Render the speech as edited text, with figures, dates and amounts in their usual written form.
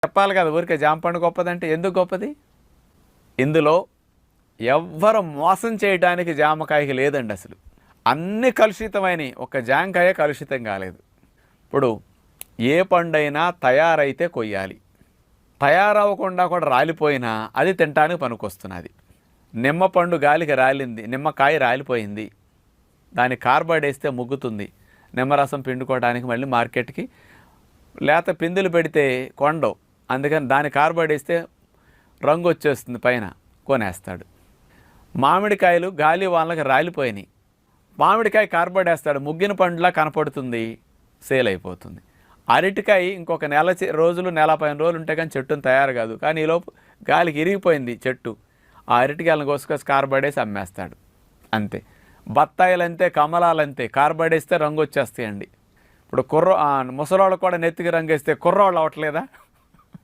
చెప్పాలి కదా, ఊరికే జామ పండు గొప్పదంటే ఎందుకు గొప్పది? ఇందులో ఎవ్వరు మోసం చేయడానికి జామకాయకి లేదండి అసలు. అన్ని కలుషితమైనవి, ఒక జామకాయ కలుషితం కాలేదు. ఇప్పుడు ఏ పండైనా తయారైతే కొయ్యాలి, తయారవ్వకుండా కూడా రాలిపోయినా అది తినడానికి పనికొస్తున్నది. నిమ్మ పండు గాలికి రాలింది, నిమ్మకాయ రాలిపోయింది, దాని కార్బైడ్ వేస్తే ముగ్గుతుంది, నిమ్మరసం పిండుకోవడానికి మళ్ళీ మార్కెట్కి లేత పిందులు పెడితే కొండవు, అందుకని దాని కార్బైడ్ వేస్తే రంగు వచ్చేస్తుంది, పైన కొనేస్తాడు. మామిడికాయలు గాలి వాళ్ళకి రాలిపోయినాయి, మామిడికాయ కార్బైడ్ వేస్తాడు, ముగ్గిన పండులా కనపడుతుంది, సేల్ అయిపోతుంది. అరటికాయ ఇంకొక రోజులు, నెల 15 రోజులు ఉంటే కానీ చెట్టును తయారు కాదు, కానీ ఈలోపు గాలికి ఇరిగిపోయింది చెట్టు, ఆ అరటికాయలను కోసుకొచ్చి కార్బైడ్ వేసి అమ్మేస్తాడు, అంతే. బత్తాయిలంతే, కమలాలంతే, కార్బైడ్ వేస్తే రంగు వచ్చేస్తాయండి. ఇప్పుడు ముసలోళ్ళు కూడా నెత్తికి రంగు వేస్తే కుర్రోళ్ళు అవ్వట్లేదా?